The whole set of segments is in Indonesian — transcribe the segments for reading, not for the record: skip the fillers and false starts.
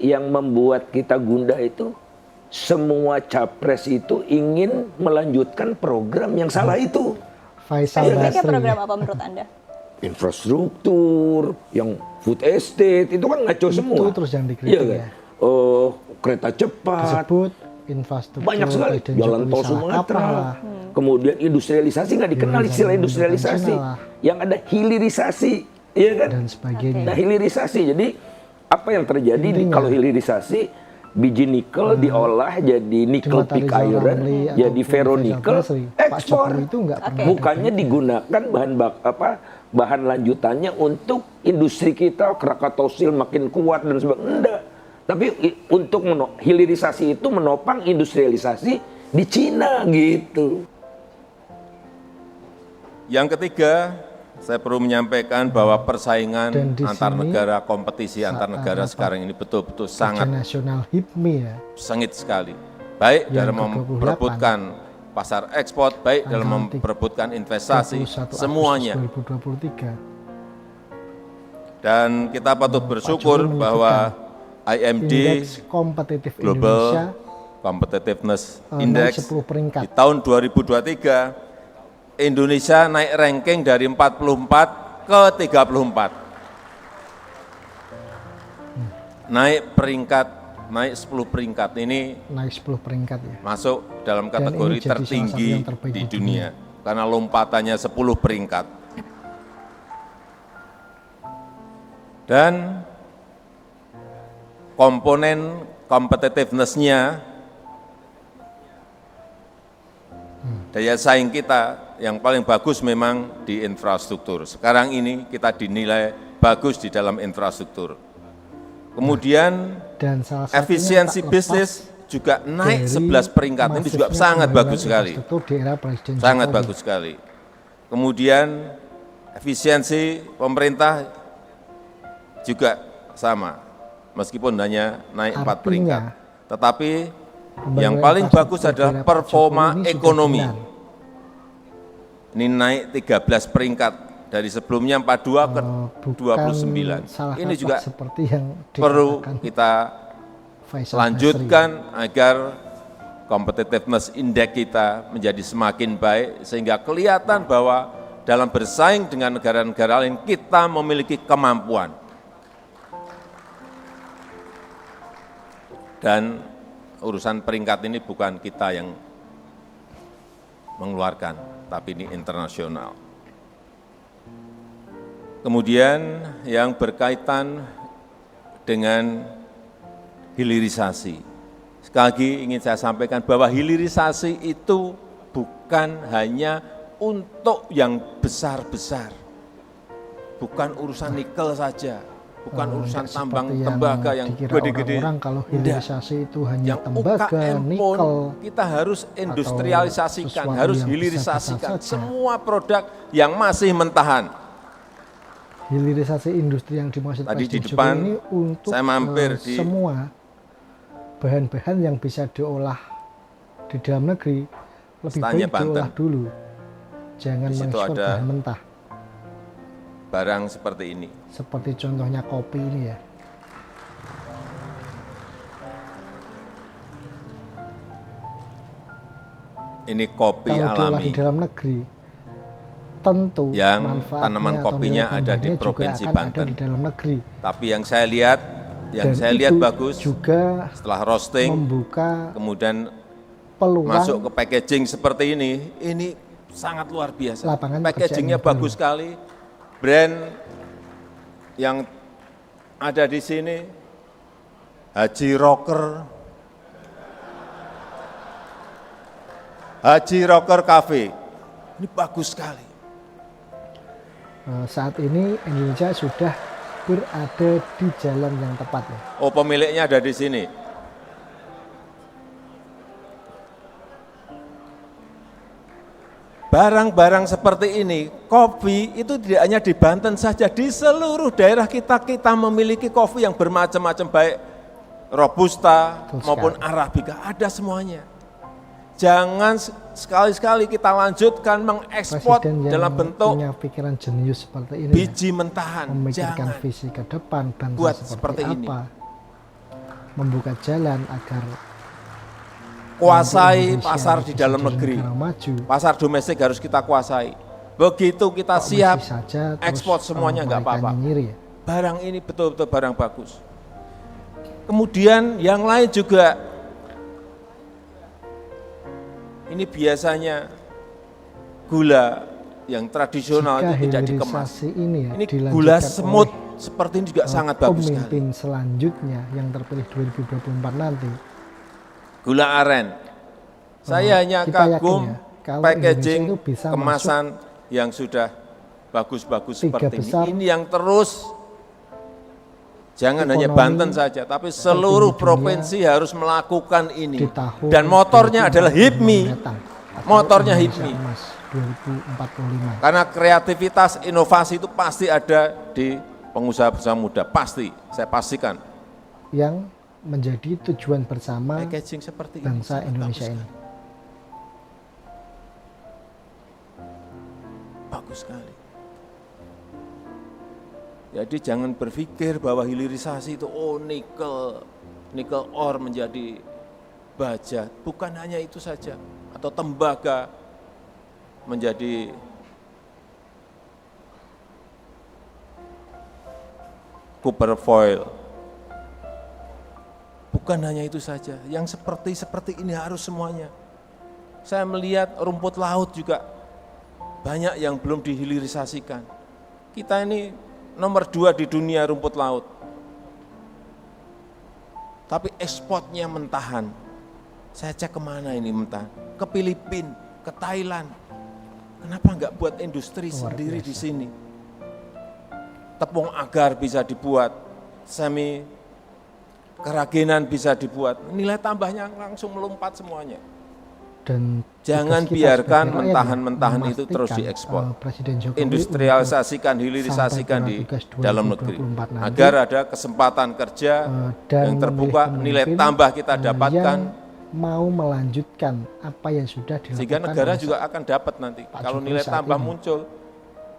yang membuat kita gundah itu semua capres itu ingin melanjutkan program yang salah itu. Faisal Spesifiknya Basri. program apa menurut Anda? Infrastruktur, yang food estate itu kan ngaco semua. Itu terus yang dikritik Iya kan? ya. Kereta cepat. Disebut infrastruktur Banyak sekali. Presiden Jalan Jokowi tol salah kaprah Sumatera. lah. Kemudian industrialisasi nggak dikenal istilah industrialisasi. Yang ada hilirisasi, iya kan? Dan sebagainya. Nah, hilirisasi. Jadi apa yang terjadi kalau hilirisasi, biji nikel diolah jadi nikel Cuma Tari pig Zahra iron, Ramli jadi ataupun ferronikel, Faisal Basri. Pak ekspor. Jokowi itu nggak pernah Bukannya digunakan bahan lanjutannya untuk industri kita, Krakatau Steel makin kuat dan sebagainya. Enggak. Tapi untuk hilirisasi itu menopang industrialisasi di Cina gitu. Yang ketiga, saya perlu menyampaikan bahwa persaingan Dan di antar sini, negara, kompetisi antar negara sekarang ini betul-betul sangat Ujian nasional HIPMI ya. sengit sekali. Baik Yang dalam ke-28, memperebutkan pasar ekspor, baik dalam tanggal memperebutkan investasi, 21 Agustus semuanya. 2023. Dan kita patut bersyukur Jokowi bahwa IMD Indeks kompetitif Global Indonesia Competitiveness naik Index 10 peringkat. di tahun 2023 Indonesia naik ranking dari 44 ke 34. Naik peringkat, naik 10 peringkat. Ini Naik 10 peringkat ya. masuk dalam Dan kategori ini jadi salah satu tertinggi yang terbaik di di dunia karena lompatannya 10 peringkat. Dan komponen competitiveness-nya, daya saing kita yang paling bagus memang di infrastruktur. Sekarang ini kita dinilai bagus di dalam infrastruktur. Kemudian Dan salah satunya efisiensi tak lepas bisnis juga naik dari 11 peringkat. Ini juga masifnya sangat pembangunan bagus sekali. infrastruktur di era Presiden Sangat Jokowi. bagus sekali. Kemudian efisiensi pemerintah juga sama, meskipun hanya naik 4 Artinya, peringkat. Tetapi pembangunan yang paling bagus infrastruktur adalah di era Pak performa Jokowi ini sudah ekonomi. benar. Ini naik 13 peringkat dari sebelumnya 42 ke Bukan 29. salah Ini kaprah juga seperti yang perlu dikatakan kita Faisal lanjutkan agar competitiveness index kita menjadi semakin baik sehingga kelihatan bahwa dalam bersaing dengan negara-negara lain kita memiliki kemampuan. Dan urusan peringkat ini bukan kita yang mengeluarkan, tapi ini internasional. Kemudian yang berkaitan dengan hilirisasi. Sekali lagi ingin saya sampaikan bahwa hilirisasi itu bukan hanya untuk yang besar-besar. Bukan urusan nikel saja, bukan urusan tambang tembaga yang gede-gede. Orang kalau hilirisasi itu hanya Yang tembaga, UKM pun nikel, kita harus industrialisasikan, sesuatu harus yang hilirisasikan bisa-bisa saja. semua produk yang masih mentahan. hilirisasi industri yang dimaksud Tadi di Presiden depan, Jokowi ini untuk saya mampir di- semua bahan-bahan yang bisa diolah di dalam negeri lebih Stanya baik Banten. diolah dulu, jangan Di situ mengekspor ada bahan mentah barang seperti ini. seperti contohnya kopi ini ya. Ini kopi Kalau diolah alami di dalam negeri, tentu yang manfaatnya tanaman atau kopinya nilai ada di tambahnya juga Provinsi akan Banten. ada di dalam negeri. Tapi yang saya lihat, Dan lihat itu bagus juga setelah roasting, membuka kemudian peluang masuk ke packaging seperti ini sangat luar biasa. Lapangan Packagingnya pekerjaan bagus sekali. Brand yang ada di sini, Haji Rocker Cafe, ini bagus sekali. saat ini Indonesia sudah berada di jalan yang tepat ya. Oh, pemiliknya ada di sini. Barang-barang seperti ini, kopi itu tidak hanya di Banten saja, di seluruh daerah kita memiliki kopi yang bermacam-macam, baik Robusta Betul maupun sekali. Arabica, ada semuanya. Jangan sekali-sekali kita lanjutkan mengekspor Presiden yang dalam bentuk punya pikiran jenius seperti ini ya, biji mentahan. memikirkan Jangan. visi ke depan bangsa Buat seperti seperti ini. apa. membuka jalan agar Kuasai Indonesia pasar di bisa dalam jadi negeri. negara maju. Pasar domestik harus kita kuasai. Begitu kita siap, Masih saja terus, ekspor semuanya nggak mereka apa-apa. nyinyir ya. Barang ini betul-betul barang bagus. Kemudian yang lain juga, ini biasanya gula yang tradisional Jika itu tidak dikemas. hilirisasi ini ya Ini dilanjutkan gula semut oleh, seperti ini juga sangat bagus sekali. pemimpin selanjutnya yang terpilih 2024 nanti. Gula aren. Saya hanya kita kagum yakin ya, kalau packaging Indonesia itu bisa kemasan yang sudah bagus-bagus Tiga seperti besar ini. Ini yang terus, jangan hanya ekonomi Banten saja, tapi seluruh dunia provinsi harus melakukan ini. di tahun Dan motornya 2045 adalah HIPMI. mendatang, atau Motornya Indonesia HIPMI. Emas 2045. Karena kreativitas, inovasi itu pasti ada di pengusaha muda, pasti, saya pastikan. Yang menjadi tujuan bersama Packaging seperti bangsa ini, Indonesia bagus ini. sekali. Bagus sekali. Jadi jangan berpikir bahwa hilirisasi itu nikel ore menjadi baja. Bukan hanya itu saja. Atau tembaga menjadi copper foil. Bukan hanya itu saja, yang seperti ini harus semuanya. Saya melihat rumput laut juga banyak yang belum dihilirisasikan. Kita ini nomor 2 di dunia rumput laut. Tapi ekspornya mentahan. Saya cek kemana ini mentah? Ke Filipina, ke Thailand. Kenapa enggak buat industri sendiri di sini? Tepung agar bisa dibuat, semi kerajinan bisa dibuat, nilai tambahnya langsung melompat semuanya. Dan Jangan tugas kita biarkan sebagai rakyat mentahan-mentahan ya, itu terus memastikan, diekspor. Presiden Jokowi Industrialisasikan, untuk hilirisasikan sampai di tugas dalam negeri. 2024 nanti, Agar ada kesempatan kerja dan yang terbuka, memilih nilai pemimpin, tambah kita dapatkan, yang mau melanjutkan apa yang sudah dilakukan sehingga negara oleh juga akan dapat nanti. Pak Kalau Jokowi nilai saat tambah ini. muncul,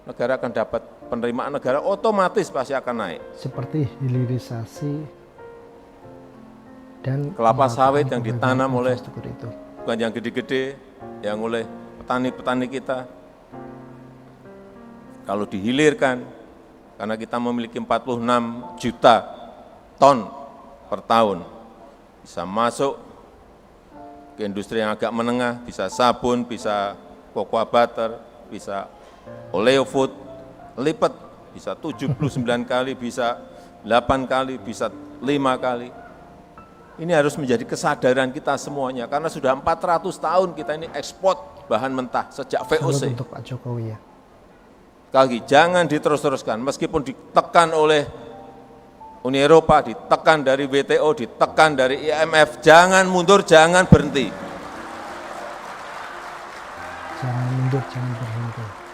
negara akan dapat penerimaan negara otomatis pasti akan naik. seperti hilirisasi dan Kelapa sawit yang pembangunan ditanam oleh infrastruktur itu. bukan yang gede-gede, yang oleh petani-petani kita. Kalau dihilirkan, karena kita memiliki 46 juta ton per tahun, bisa masuk ke industri yang agak menengah, bisa sabun, bisa cocoa butter, bisa oleo food, lipat, bisa 79 kali, bisa 8 kali, bisa 5 kali. Ini harus menjadi kesadaran kita semuanya, karena sudah 400 tahun kita ini ekspor bahan mentah sejak Salut VOC. untuk Pak Jokowi ya. Sekali lagi, jangan diterus-teruskan, meskipun ditekan oleh Uni Eropa, ditekan dari WTO, ditekan dari IMF, jangan mundur, jangan berhenti. Jangan mundur, jangan berhenti.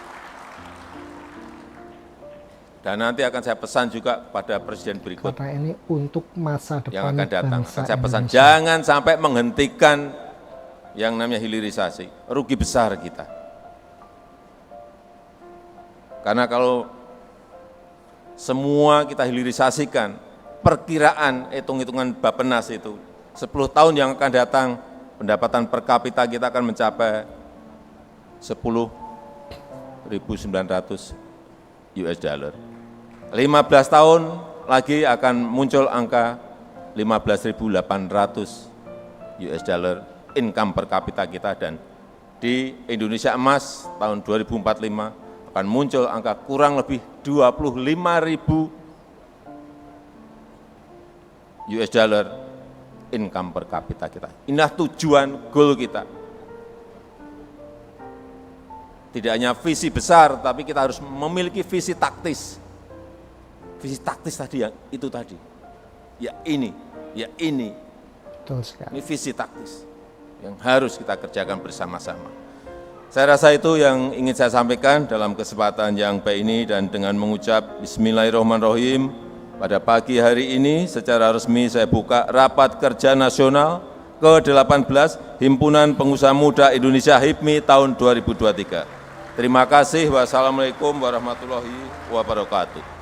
Dan nanti akan saya pesan juga pada presiden berikut Karena ini untuk masa depan yang akan datang. bangsa Akan saya pesan, Indonesia. jangan sampai menghentikan yang namanya hilirisasi. Rugi besar kita. Karena kalau semua kita hilirisasikan, perkiraan hitung-hitungan Bappenas itu, 10 tahun yang akan datang, pendapatan per kapita kita akan mencapai 10.900 US dollar. 15 tahun lagi akan muncul angka 15.800 US dollar income per kapita kita, dan di Indonesia Emas tahun 2045 akan muncul angka kurang lebih 25.000 US dollar income per kapita kita. Inilah tujuan, goal kita. Tidak hanya visi besar, tapi kita harus memiliki visi taktis. Visi taktis tadi yang itu tadi. Ya ini, ya ini. Betul sekali. Ini visi taktis yang harus kita kerjakan bersama-sama. Saya rasa itu yang ingin saya sampaikan dalam kesempatan yang baik ini, dan dengan mengucap Bismillahirrahmanirrahim, pada pagi hari ini secara resmi saya buka Rapat Kerja Nasional ke-18 Himpunan Pengusaha Muda Indonesia HIPMI tahun 2023. Terima kasih. Wassalamualaikum warahmatullahi wabarakatuh.